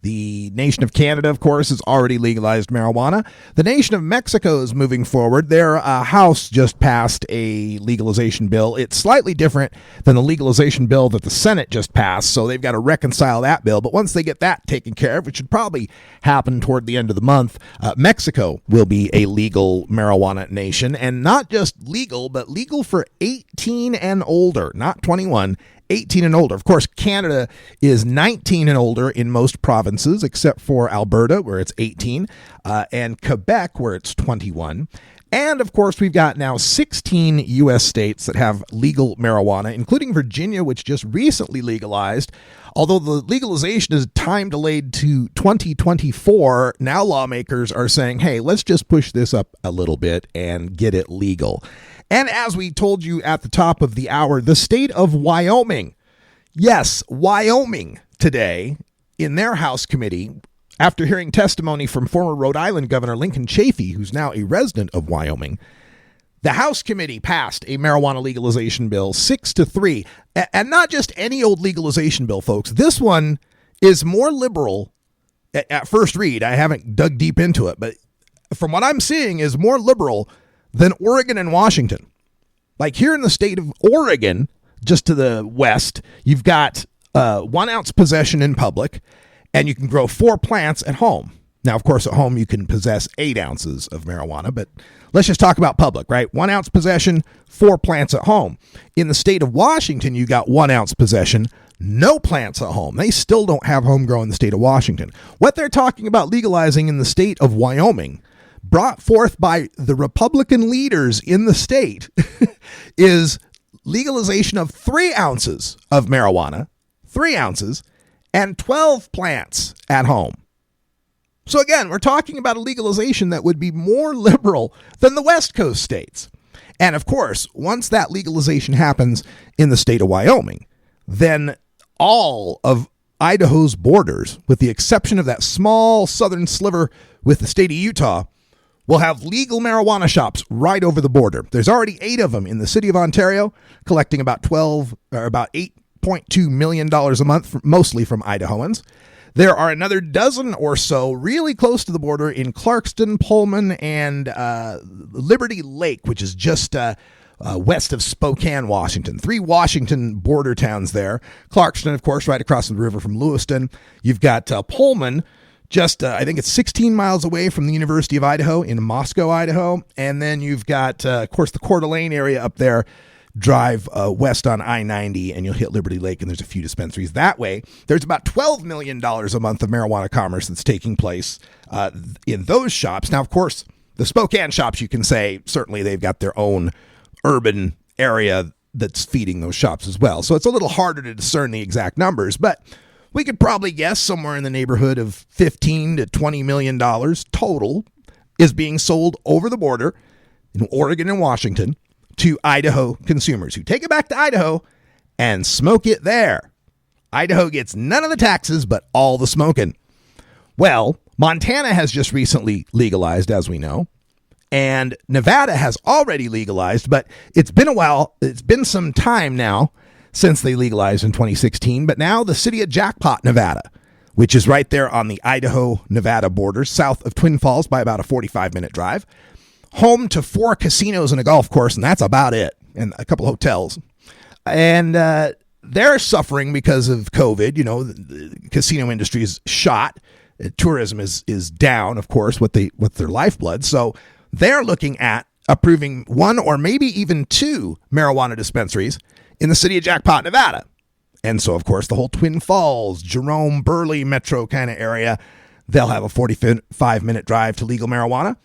The nation of Canada, of course, has already legalized marijuana. The nation of Mexico is moving forward. Their House just passed a legalization bill. It's slightly different than the legalization bill that the Senate just passed, so they've got to reconcile that bill. But once they get that taken care of, which should probably happen toward the end of the month, Mexico will be a legal marijuana nation, and not just legal, but legal for 18 and older, not 21, 18 and older. Of course, Canada is 19 and older in most provinces, except for Alberta, where it's 18, and Quebec, where it's 21. And, of course, we've got now 16 U.S. states that have legal marijuana, including Virginia, which just recently legalized. Although the legalization is time delayed to 2024, now lawmakers are saying, hey, let's just push this up a little bit and get it legal. And as we told you at the top of the hour, the state of Wyoming, yes, Wyoming today, in their House committee, after hearing testimony from former Rhode Island Governor Lincoln Chafee, who's now a resident of Wyoming, the House committee passed a marijuana legalization bill 6-3. And not just any old legalization bill, folks. This one is more liberal at first read. I haven't dug deep into it, but from what I'm seeing is more liberal than Oregon and Washington. Like here in the state of Oregon, just to the west, you've got 1 ounce possession in public, and you can grow 4 plants at home. Now, of course, at home you can possess 8 ounces of marijuana, but let's just talk about public, right? 1 ounce possession, 4 plants at home. In the state of Washington, you got 1 ounce possession, no plants at home. They still don't have home grow in the state of Washington. What they're talking about legalizing in the state of Wyoming, brought forth by the Republican leaders in the state, is legalization of 3 ounces of marijuana, 3 ounces, and 12 plants at home. So again, we're talking about a legalization that would be more liberal than the West Coast states. And of course, once that legalization happens in the state of Wyoming, then all of Idaho's borders, with the exception of that small southern sliver with the state of Utah, will have legal marijuana shops right over the border. There's already 8 of them in the city of Ontario, collecting about $8.2 million a month, mostly from Idahoans. There are another dozen or so really close to the border in Clarkston, Pullman, and Liberty Lake, which is just west of Spokane, Washington. 3 Washington border towns there. Clarkston, of course, right across the river from Lewiston. You've got Pullman, just, I think it's 16 miles away from the University of Idaho in Moscow, Idaho. And then you've got, of course, the Coeur d'Alene area up there. Drive west on I-90 and you'll hit Liberty Lake, and there's a few dispensaries that way. There's about $12 million a month of marijuana commerce that's taking place in those shops. Now, of course, the Spokane shops, you can say, certainly they've got their own urban area that's feeding those shops as well. So it's a little harder to discern the exact numbers, but we could probably guess somewhere in the neighborhood of $15 to $20 million total is being sold over the border in Oregon and Washington to Idaho consumers who take it back to Idaho and smoke it there. Idaho gets none of the taxes, but all the smoking. Well, Montana has just recently legalized, as we know, and Nevada has already legalized, but it's been a while. It's been some time now since they legalized in 2016, but now the city of Jackpot, Nevada, which is right there on the Idaho-Nevada border, south of Twin Falls by about a 45-minute drive, home to 4 casinos and a golf course, and that's about it, and a couple hotels. And they're suffering because of COVID. You know, the casino industry is shot. Tourism is down, of course, with their lifeblood. So they're looking at approving 1 or maybe even 2 marijuana dispensaries in the city of Jackpot, Nevada. And so, of course, the whole Twin Falls, Jerome, Burley metro kind of area, they'll have a 45-minute drive to legal marijuana.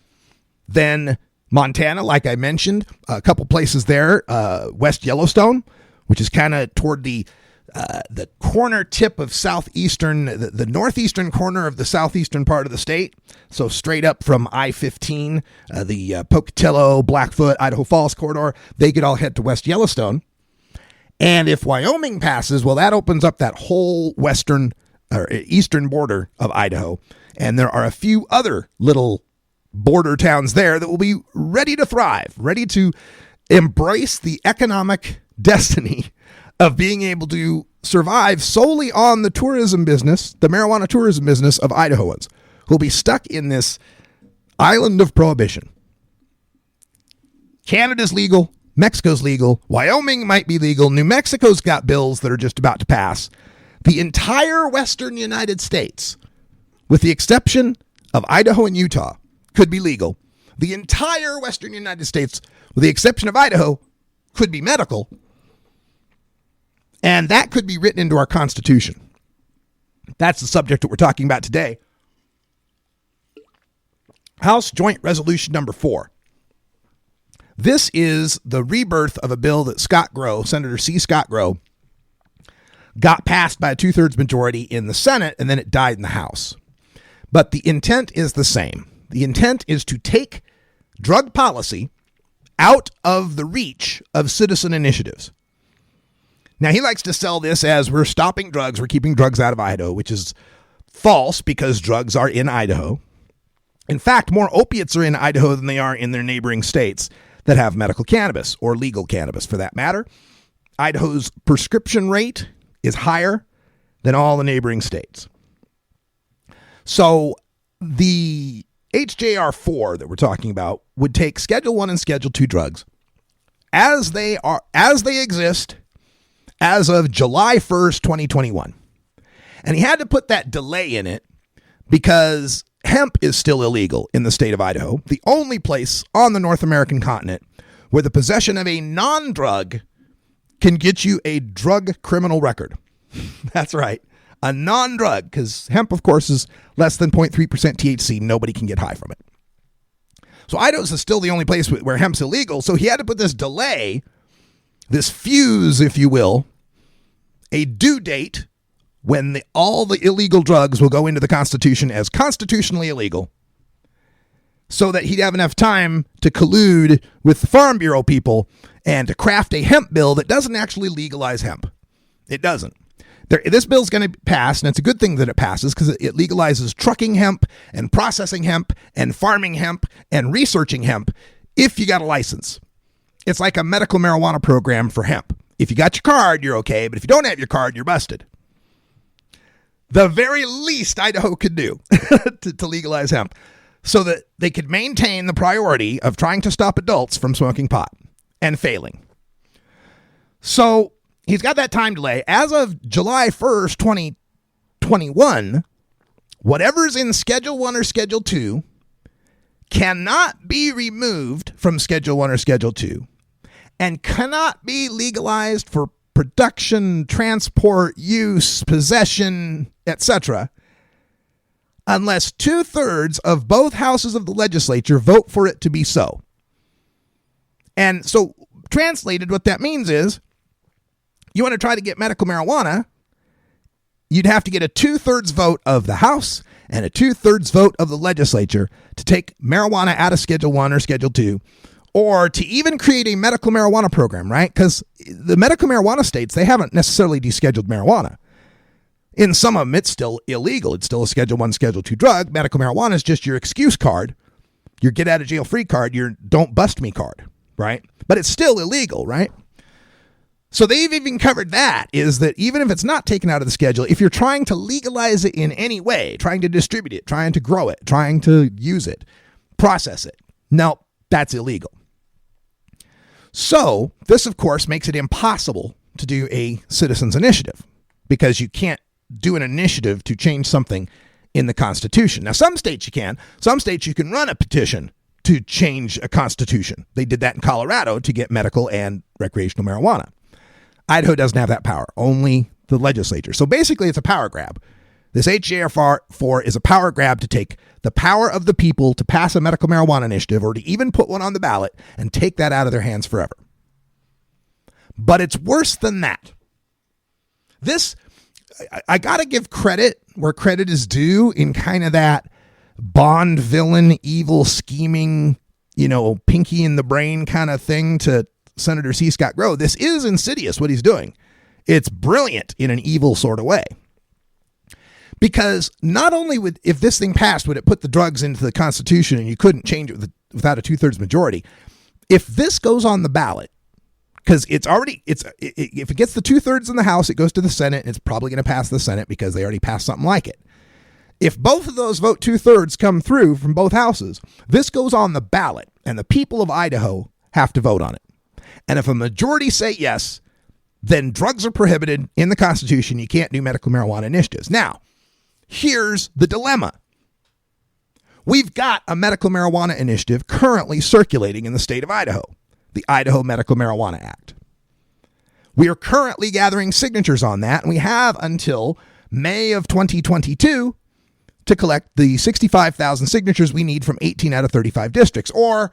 Then Montana, like I mentioned, a couple places there, West Yellowstone, which is kind of toward the corner tip of southeastern, the northeastern corner of the southeastern part of the state. So straight up from I-15, the Pocatello, Blackfoot, Idaho Falls corridor, they could all head to West Yellowstone. And if Wyoming passes, well, that opens up that whole western or eastern border of Idaho. And there are a few other little border towns there that will be ready to thrive, ready to embrace the economic destiny of being able to survive solely on the tourism business, the marijuana tourism business of Idahoans, who'll be stuck in this island of prohibition. Canada's legal. Mexico's legal. Wyoming might be legal. New Mexico's got bills that are just about to pass. The entire western United States, with the exception of Idaho and Utah, could be legal. The entire western United States, with the exception of Idaho, could be medical. And that could be written into our Constitution. That's the subject that we're talking about today. House Joint Resolution number 4. This is the rebirth of a bill that Scott Grow, Senator C. Scott Grow, got passed by a 2/3 majority in the Senate, and then it died in the House. But the intent is the same. The intent is to take drug policy out of the reach of citizen initiatives. Now, he likes to sell this as we're stopping drugs, we're keeping drugs out of Idaho, which is false because drugs are in Idaho. In fact, more opiates are in Idaho than they are in their neighboring states that have medical cannabis, or legal cannabis for that matter. Idaho's prescription rate is higher than all the neighboring states. So the HJR 4 that we're talking about would take Schedule 1 and Schedule 2 drugs as they exist as of July 1st, 2021. And he had to put that delay in it because hemp is still illegal in the state of Idaho, the only place on the North American continent where the possession of a non-drug can get you a drug criminal record. That's right, a non-drug, because hemp, of course, is less than 0.3% THC. Nobody can get high from it. So Idaho's still the only place where hemp's illegal, so he had to put this delay, this fuse, if you will, a due date when all the illegal drugs will go into the Constitution as constitutionally illegal, so that he'd have enough time to collude with the Farm Bureau people and to craft a hemp bill that doesn't actually legalize hemp. It doesn't. This bill's going to pass, and it's a good thing that it passes because it legalizes trucking hemp and processing hemp and farming hemp and researching hemp if you got a license. It's like a medical marijuana program for hemp. If you got your card, you're okay, but if you don't have your card, you're busted. The very least Idaho could do to legalize hemp so that they could maintain the priority of trying to stop adults from smoking pot and failing. So he's got that time delay. As of July 1st, 2021, whatever's in Schedule 1 or Schedule 2 cannot be removed from Schedule 1 or Schedule 2 and cannot be legalized for production, transport, use, possession, etc., unless 2/3 of both houses of the legislature vote for it to be so. And so translated, what that means is you want to try to get medical marijuana, you'd have to get a 2/3 vote of the House and a 2/3 vote of the legislature to take marijuana out of Schedule 1 or Schedule 2, or to even create a medical marijuana program, right? Because the medical marijuana states, they haven't necessarily descheduled marijuana. In some of them, it's still illegal. It's still a Schedule 1, Schedule 2 drug. Medical marijuana is just your excuse card, your get out of jail free card, your don't bust me card, right? But it's still illegal, right? So they've even covered that, is that even if it's not taken out of the schedule, if you're trying to legalize it in any way, trying to distribute it, trying to grow it, trying to use it, process it, no, that's illegal. So this, of course, makes it impossible to do a citizens initiative, because you can't do an initiative to change something in the Constitution. Now, some states you can. Some states you can run a petition to change a constitution. They did that in Colorado to get medical and recreational marijuana. Idaho doesn't have that power, only the legislature. So basically, it's a power grab. This HJR 4 is a power grab to take the power of the people to pass a medical marijuana initiative, or to even put one on the ballot, and take that out of their hands forever. But it's worse than that. This, I got to give credit where credit is due, in kind of that Bond villain, evil, scheming, pinky in the brain kind of thing to Senator C. Scott Grow. This is insidious, what he's doing. It's brilliant in an evil sort of way. Because not only would, if this thing passed, would it put the drugs into the Constitution and you couldn't change it without a 2/3 majority. If this goes on the ballot, because if it gets the 2/3 in the House, it goes to the Senate, and it's probably going to pass the Senate because they already passed something like it. If both of those vote 2/3 come through from both houses, this goes on the ballot, and the people of Idaho have to vote on it. And if a majority say yes, then drugs are prohibited in the Constitution. You can't do medical marijuana initiatives. Now, here's the dilemma. We've got a medical marijuana initiative currently circulating in the state of Idaho, the Idaho Medical Marijuana Act. We are currently gathering signatures on that, and we have until May of 2022 to collect the 65,000 signatures we need from 18 out of 35 districts, or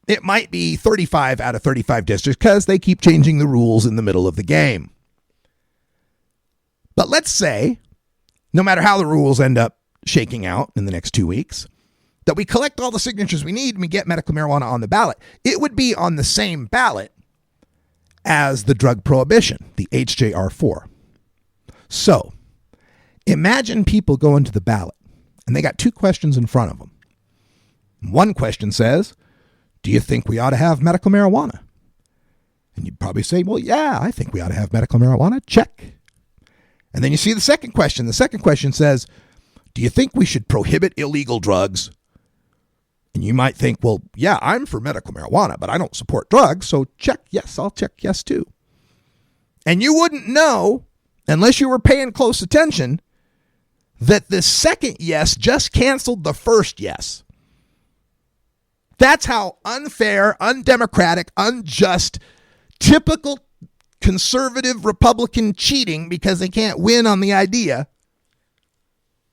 it might be 35 out of 35 districts because they keep changing the rules in the middle of the game. But let's say, no matter how the rules end up shaking out in the next 2 weeks, that we collect all the signatures we need and we get medical marijuana on the ballot. It would be on the same ballot as the drug prohibition, the HJR 4. So imagine people going to the ballot and they got 2 questions in front of them. One question says, do you think we ought to have medical marijuana? And you'd probably say, well, yeah, I think we ought to have medical marijuana. Check. And then you see the second question. The second question says, do you think we should prohibit illegal drugs? And you might think, well, yeah, I'm for medical marijuana, but I don't support drugs. So check yes, I'll check yes too. And you wouldn't know, unless you were paying close attention, that the second yes just canceled the first yes. That's how unfair, undemocratic, unjust, typical conservative Republican cheating, because they can't win on the idea,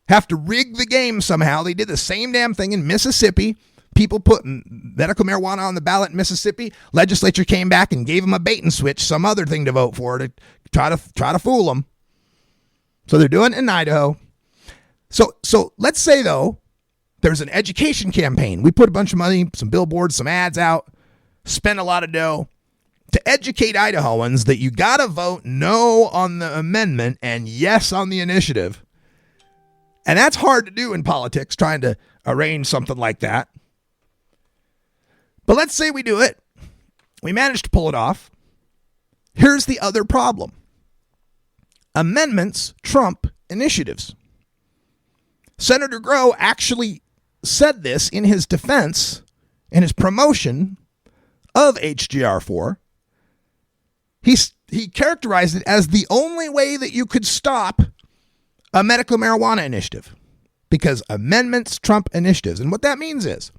have to rig the game somehow. They did the same damn thing in Mississippi. People put medical marijuana on the ballot in Mississippi. Legislature came back and gave them a bait and switch, some other thing to vote for to try to fool them. So they're doing it in Idaho. So let's say, though, there's an education campaign. We put a bunch of money, some billboards, some ads out, spend a lot of dough to educate Idahoans that you got to vote no on the amendment and yes on the initiative. And that's hard to do in politics, trying to arrange something like that. But let's say we do it. We manage to pull it off. Here's the other problem. Amendments trump initiatives. Senator Grow actually said this in his defense, in his promotion of HJR 4. He characterized it as the only way that you could stop a medical marijuana initiative, because amendments trump initiatives. And what that means is,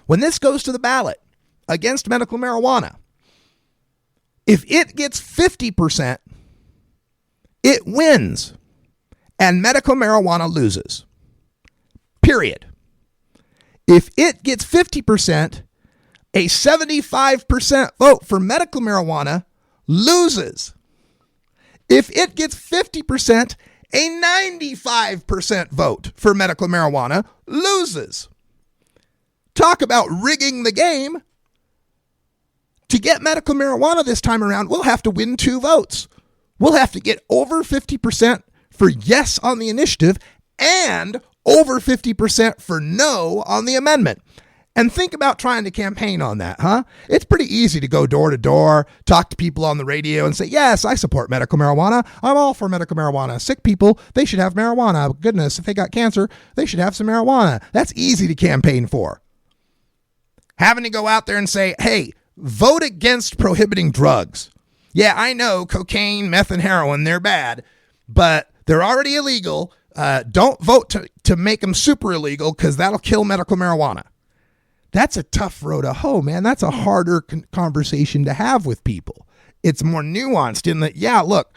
when this goes to the ballot against medical marijuana, if it gets 50%, it wins and medical marijuana loses. Period. If it gets 50%, A 75% vote for medical marijuana loses. If it gets 50%, a 95% vote for medical marijuana loses. Talk about rigging the game. To get medical marijuana this time around, we'll have to win 2 votes. We'll have to get over 50% for yes on the initiative and over 50% for no on the amendment. And think about trying to campaign on that, huh? It's pretty easy to go door to door, talk to people on the radio and say, yes, I support medical marijuana. I'm all for medical marijuana. Sick people, they should have marijuana. Goodness, if they got cancer, they should have some marijuana. That's easy to campaign for. Having to go out there and say, hey, vote against prohibiting drugs. Yeah, I know cocaine, meth, and heroin, they're bad, but they're already illegal. Don't vote to make them super illegal because that'll kill medical marijuana. That's a tough road to hoe, man. That's a harder conversation to have with people. It's more nuanced in that, yeah, look,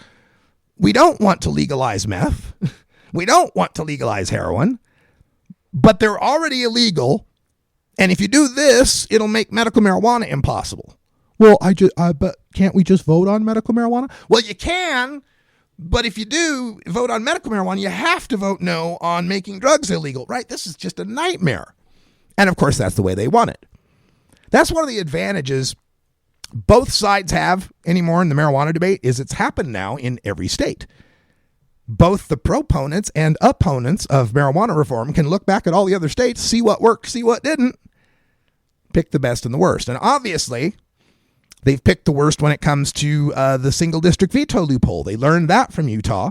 we don't want to legalize meth. We don't want to legalize heroin, but they're already illegal. And if you do this, it'll make medical marijuana impossible. Well, but can't we just vote on medical marijuana? Well, you can, but if you do vote on medical marijuana, you have to vote no on making drugs illegal, right? This is just a nightmare. And of course, that's the way they want it. That's one of the advantages both sides have anymore in the marijuana debate is it's happened now in every state. Both the proponents and opponents of marijuana reform can look back at all the other states, see what worked, see what didn't, pick the best and the worst. And obviously, they've picked the worst when it comes to the single district veto loophole. They learned that from Utah.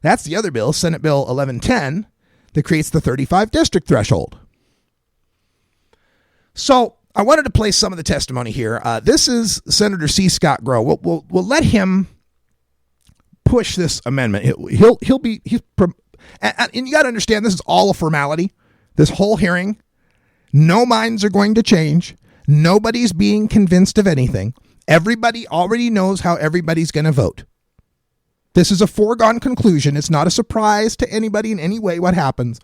That's the other bill, Senate Bill 1110, that creates the 35 district threshold. So I wanted to play some of the testimony here. This is Senator C. Scott Grow. We'll let him push this amendment. And you got to understand, this is all a formality. This whole hearing, no minds are going to change. Nobody's being convinced of anything. Everybody already knows how everybody's going to vote. This is a foregone conclusion. It's not a surprise to anybody in any way what happens.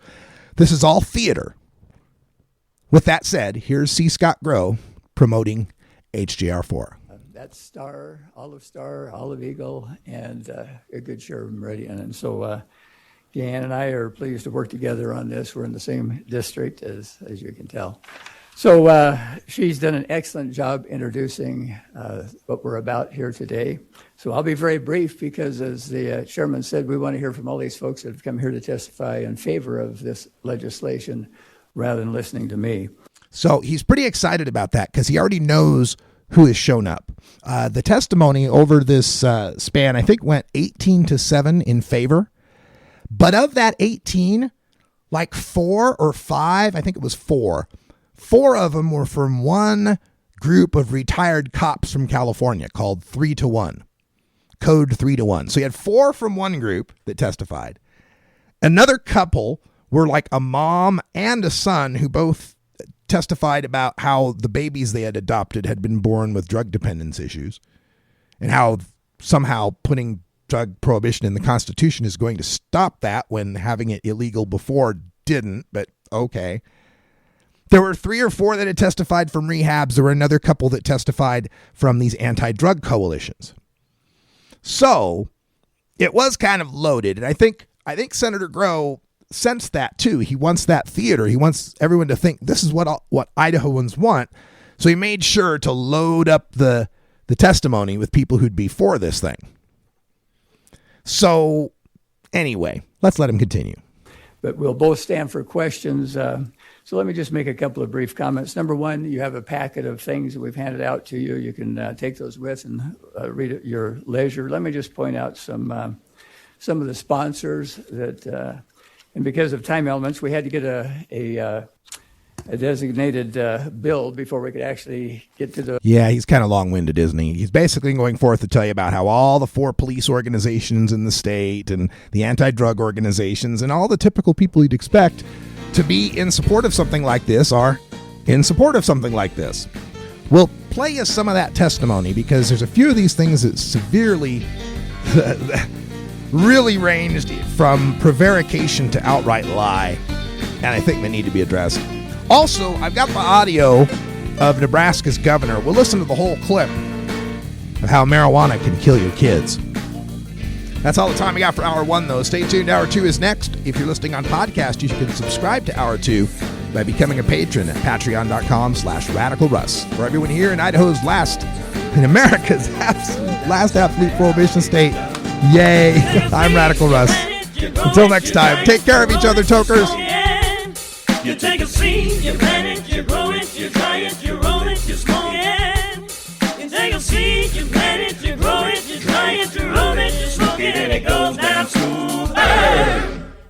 This is all theater. With that said, here's C. Scott Grow promoting HJR4. That's Star, Olive Eagle, and a good share of Meridian. And so Deanne and I are pleased to work together on this. We're in the same district, as you can tell. So she's done an excellent job introducing what we're about here today. So I'll be very brief because, as the chairman said, we want to hear from all these folks that have come here to testify in favor of this legislation rather than listening to me. So he's pretty excited about that because he already knows who has shown up. The testimony over this span, I think, went 18-7 in favor. But of that 18, like 4 or 5, I think it was 4 of them were from one group of retired cops from California called 3-1, Code 3-1. So you had 4 from one group that testified. Another couple were like a mom and a son who both testified about how the babies they had adopted had been born with drug dependence issues and how somehow putting drug prohibition in the Constitution is going to stop that when having it illegal before didn't, but okay. There were 3 or 4 that had testified from rehabs. There were another couple that testified from these anti-drug coalitions. So it was kind of loaded. And I think Senator Grow sensed that too. He wants that theater. He wants everyone to think this is what Idahoans want. So he made sure to load up the testimony with people who'd be for this thing. So anyway, let's let him continue. But we'll both stand for questions. So let me just make a couple of brief comments. Number one, you have a packet of things that we've handed out to you. You can take those with and read at your leisure. Let me just point out some of the sponsors that, and because of time elements, we had to get a designated bill before we could actually get to the... Yeah, he's kind of long-winded, isn't he? He's basically going forth to tell you about how all the 4 police organizations in the state and the anti-drug organizations and all the typical people you'd expect to be in support of something like this are in support of something like this. We'll play you some of that testimony because there's a few of these things that severely... really ranged from prevarication to outright lie, and I think they need to be addressed. Also, I've got the audio of Nebraska's governor. We'll listen to the whole clip of how marijuana can kill your kids. That's all the time we got for Hour 1, though. Stay tuned. Hour 2 is next. If you're listening on podcast, you can subscribe to Hour 2 by becoming a patron at patreon.com/radicalruss. For everyone here in America's last absolute prohibition state, yay, I'm Radical Russ. Until next time, take care of each other, tokers. You take a seed, you plant it, you grow it, you dry it, you roll it, you smoke it. You take a seed, you plant it, you grow it, you dry it, you roll it, you smoke it, and it goes down smooth.